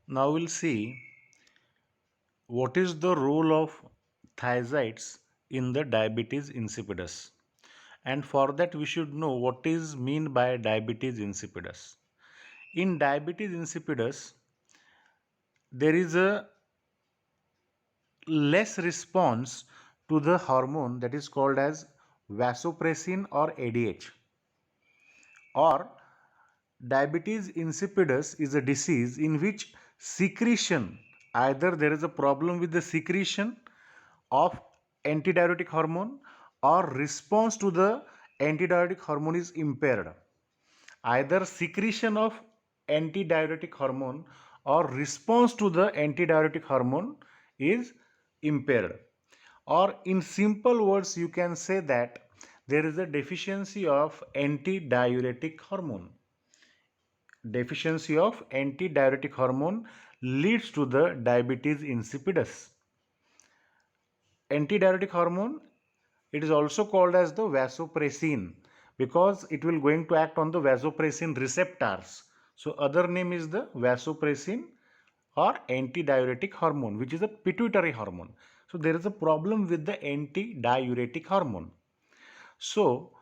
Now we'll see what is the role of thiazides in the diabetes insipidus. And for that we should know what is mean by diabetes insipidus. In diabetes insipidus, there is a less response to the hormone that is called as vasopressin or ADH. Or diabetes insipidus is a disease in which secretion, either there is a problem with the secretion of antidiuretic hormone or response to the antidiuretic hormone is impaired. Either secretion of antidiuretic hormone or response to the antidiuretic hormone is impaired. Or in simple words, you can say that there is a deficiency of antidiuretic hormone. Deficiency of antidiuretic hormone leads to the diabetes insipidus. Antidiuretic hormone, it is also called as the vasopressin because it will going to act on the vasopressin receptors. So other name is the vasopressin or antidiuretic hormone, which is a pituitary hormone. So there is a problem with the antidiuretic hormone. So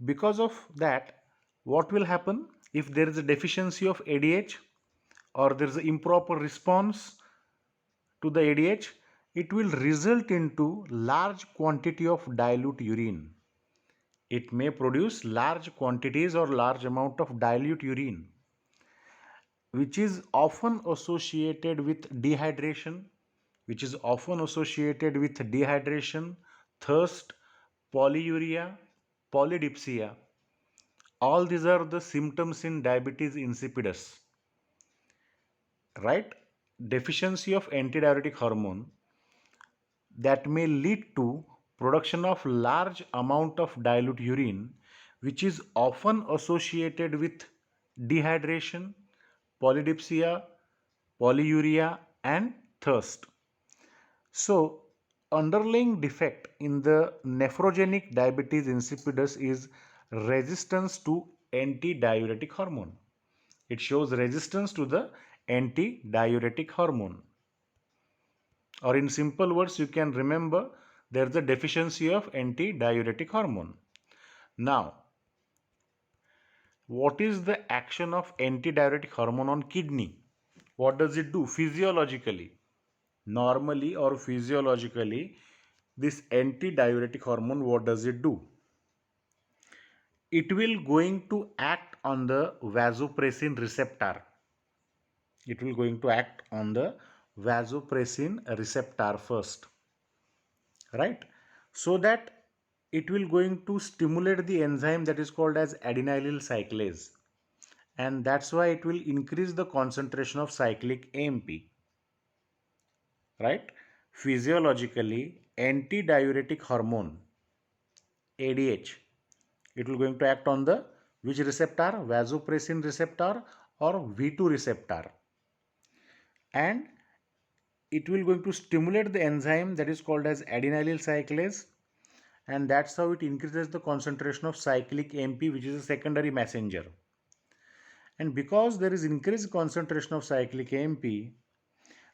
because of that, what will happen if there is a deficiency of ADH or there is an improper response to the ADH? It will result into large quantity of dilute urine. It may produce large quantities or large amount of dilute urine, which is often associated with dehydration, thirst, polyuria, polydipsia. All these are the symptoms in diabetes insipidus, right? Deficiency of antidiuretic hormone that may lead to production of large amount of dilute urine, which is often associated with dehydration, polydipsia, polyuria and thirst. So underlying defect in the nephrogenic diabetes insipidus is resistance to antidiuretic hormone. It shows resistance to the antidiuretic hormone. Or in simple words, you can remember there is a deficiency of antidiuretic hormone. Now, what is the action of antidiuretic hormone on kidney? What does it do physiologically? Normally or physiologically, this antidiuretic hormone, what does it do? It will going to act on the vasopressin receptor. It will going to act on the vasopressin receptor first, right? So that it will going to stimulate the enzyme that is called as adenylyl cyclase, and that's why it will increase the concentration of cyclic AMP, right? Physiologically, antidiuretic hormone ADH, it will going to act on the which receptor? Vasopressin receptor or V2 receptor, and it will going to stimulate the enzyme that is called as adenylyl cyclase, and that's how it increases the concentration of cyclic AMP, which is a secondary messenger. And because there is increased concentration of cyclic AMP,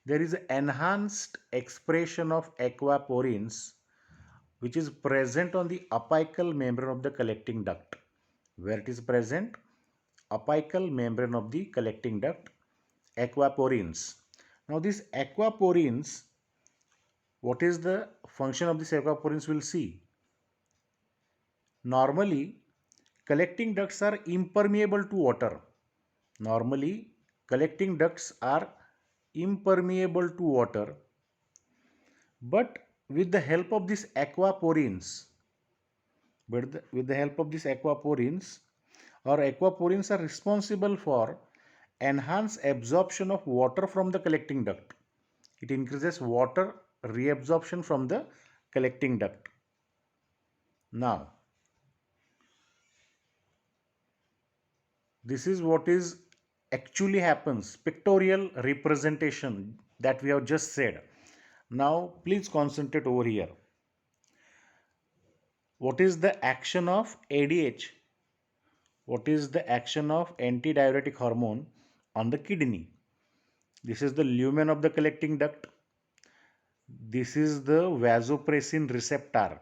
there is enhanced expression of aquaporins, which is present on the apical membrane of the collecting duct. Where it is present? Apical membrane of the collecting duct, aquaporins. Now these aquaporins, what is the function of these aquaporins? We'll see. Normally, collecting ducts are impermeable to water. Normally, collecting ducts are impermeable to water, but with the help of these aquaporins, with the help of these aquaporins, or aquaporins are responsible for enhanced absorption of water from the collecting duct. It increases water reabsorption from the collecting duct. Now, this is what is actually happens, pictorial representation that we have just said. Now please concentrate over here. What is the action of ADH? What is the action of antidiuretic hormone on the kidney? This is the lumen of the collecting duct. This is the vasopressin receptor,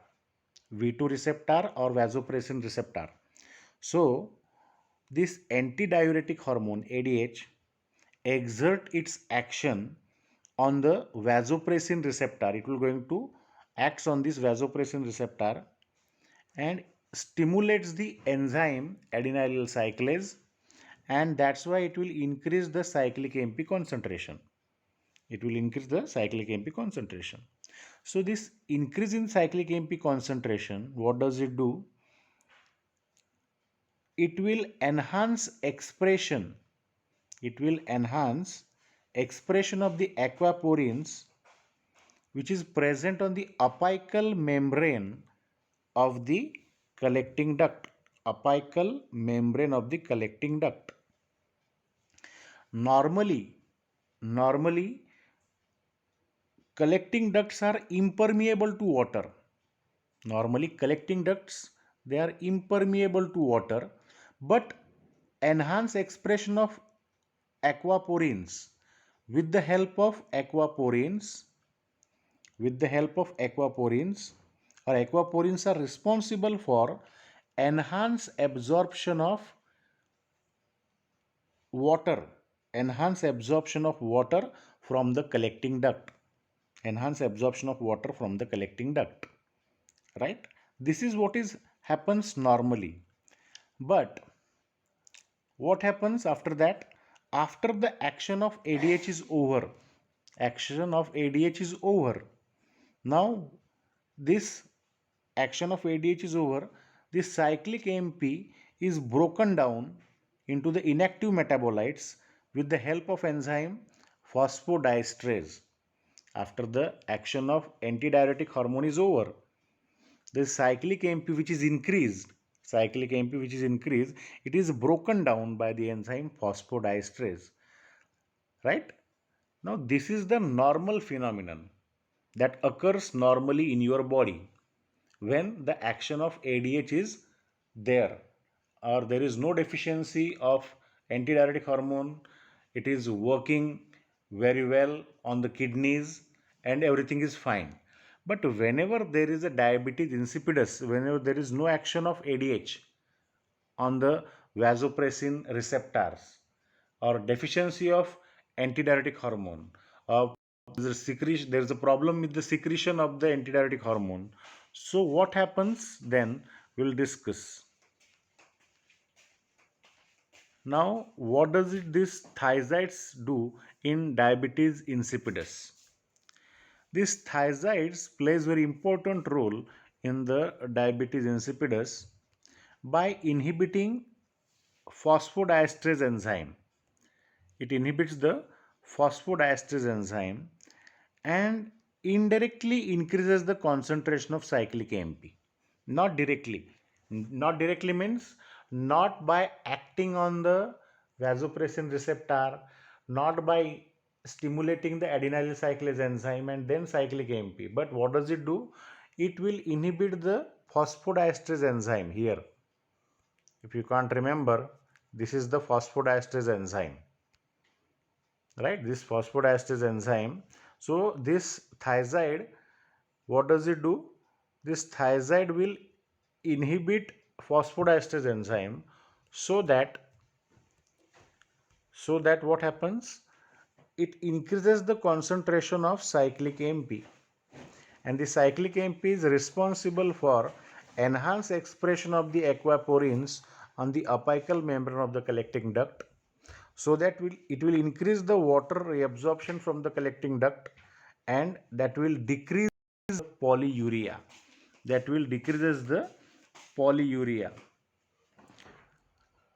V2 receptor or vasopressin receptor. So, this antidiuretic hormone ADH exert its action on the vasopressin receptor. It will going to acts on this vasopressin receptor and stimulates the enzyme adenylyl cyclase, and that's why it will increase the cyclic AMP concentration. It will increase the cyclic AMP concentration. So this increase in cyclic AMP concentration, what does it do? It will enhance expression. It will enhance expression of the aquaporins which is present on the apical membrane of the collecting duct. Apical membrane of the collecting duct. Normally, collecting ducts are impermeable to water. Normally, collecting ducts, they are impermeable to water, but enhance expression of aquaporins with the help of aquaporins, or aquaporins are responsible for enhanced absorption of water, from the collecting duct, right? This is what is happens normally. But what happens after that? After the action of ADH is over, now this action of ADH is over, this cyclic AMP is broken down into the inactive metabolites with the help of enzyme phosphodiesterase. After the action of antidiuretic hormone is over, the cyclic AMP which is increased, it is broken down by the enzyme phosphodiesterase. Right? Now this is the normal phenomenon that occurs normally in your body when the action of ADH is there, or there is no deficiency of antidiuretic hormone. It is working very well on the kidneys and everything is fine. But whenever there is a diabetes insipidus, whenever there is no action of ADH on the vasopressin receptors, or deficiency of antidiuretic hormone, there is a problem with the secretion of the antidiuretic hormone. So what happens then, we'll discuss. Now, what does this thiazides do in diabetes insipidus? This thiazides plays very important role in the diabetes insipidus by inhibiting phosphodiesterase enzyme. It inhibits the phosphodiesterase enzyme and indirectly increases the concentration of cyclic AMP. Not directly. Not directly means not by acting on the vasopressin receptor, not by stimulating the adenylyl cyclase enzyme and then cyclic AMP. But what does it do? It will inhibit the phosphodiesterase enzyme here. If you can't remember, this is the phosphodiesterase enzyme. Right? This phosphodiesterase enzyme. So this thiazide, what does it do? This thiazide will inhibit phosphodiesterase enzyme so that what happens? It increases the concentration of cyclic AMP, and the cyclic AMP is responsible for enhanced expression of the aquaporins on the apical membrane of the collecting duct, so that it will increase the water reabsorption from the collecting duct, and that will decrease the polyuria.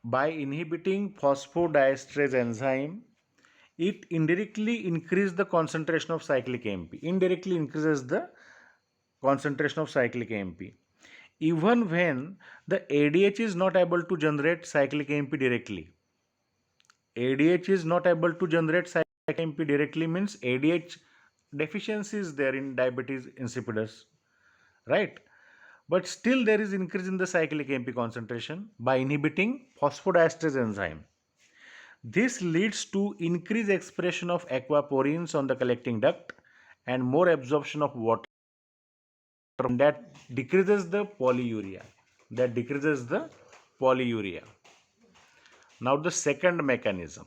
By inhibiting phosphodiesterase enzyme, it indirectly increases the concentration of cyclic AMP. Even when the ADH is not able to generate cyclic AMP directly. ADH is not able to generate cyclic AMP directly means ADH deficiency is there in diabetes insipidus, right? But still there is increase in the cyclic AMP concentration by inhibiting phosphodiesterase enzyme. This leads to increased expression of aquaporins on the collecting duct and more absorption of water that decreases the polyuria. That decreases the polyuria. Now the second mechanism.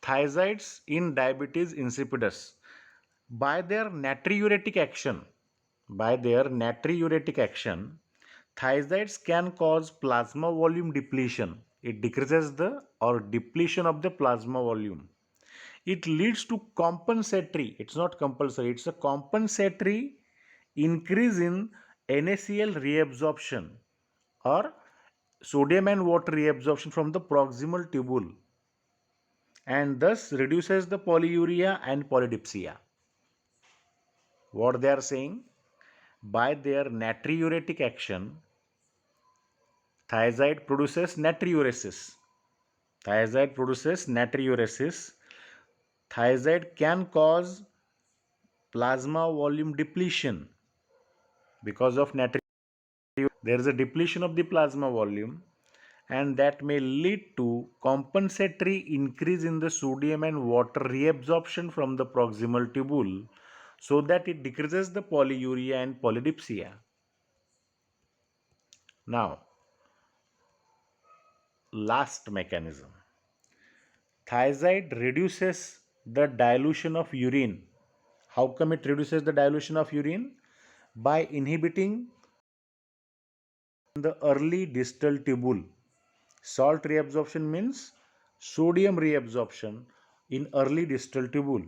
Thiazides in diabetes insipidus. By their natriuretic action, thiazides can cause plasma volume depletion. It decreases the or depletion of the plasma volume. It leads to compensatory, it's not compulsory, it's a compensatory increase in NaCl reabsorption or sodium and water reabsorption from the proximal tubule, and thus reduces the polyuria and polydipsia. What they are saying? By their natriuretic action, thiazide produces natriuresis. Thiazide can cause plasma volume depletion because of natriuresis. There is a depletion of the plasma volume, and that may lead to compensatory increase in the sodium and water reabsorption from the proximal tubule, so that it decreases the polyuria and polydipsia. Now, last mechanism. Thiazide reduces the dilution of urine. How come it reduces the dilution of urine? By inhibiting the early distal tubule. Salt reabsorption means sodium reabsorption in early distal tubule.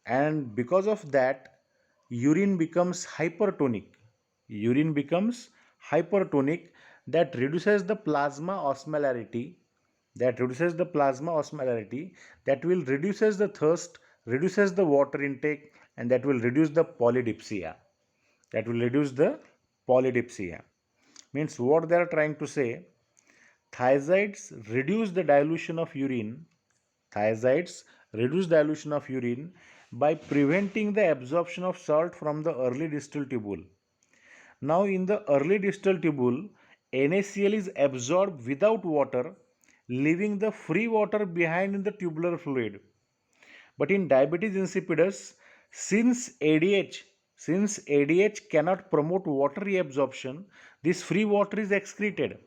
And because of that, urine becomes hypertonic. That reduces the plasma osmolarity. That will reduces the thirst, reduces the water intake, and that will reduce the polydipsia. Means what they are trying to say, thiazides reduce dilution of urine by preventing the absorption of salt from the early distal tubule. Now in the early distal tubule, NaCl is absorbed without water, leaving the free water behind in the tubular fluid. But in diabetes insipidus, since ADH cannot promote water reabsorption, this free water is excreted.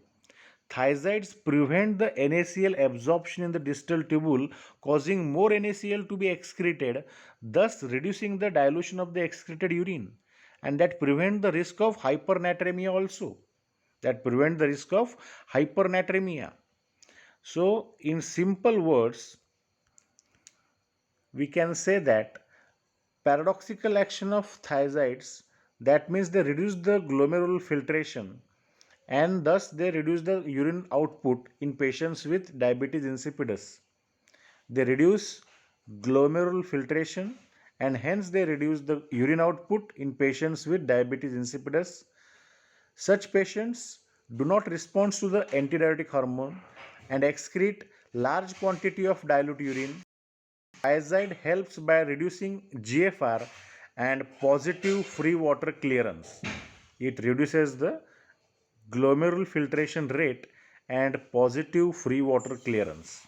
Thiazides prevent the NaCl absorption in the distal tubule, causing more NaCl to be excreted, thus reducing the dilution of the excreted urine, and that prevent the risk of hypernatremia also. So, in simple words, we can say that paradoxical action of thiazides, that means they reduce the glomerular filtration and thus they reduce the urine output in patients with diabetes insipidus. They reduce glomerular filtration and hence they reduce the urine output in patients with diabetes insipidus. Such patients do not respond to the antidiuretic hormone and excrete large quantity of dilute urine. Thiazide helps by reducing GFR and positive free water clearance. It reduces the glomerular filtration rate and positive free water clearance.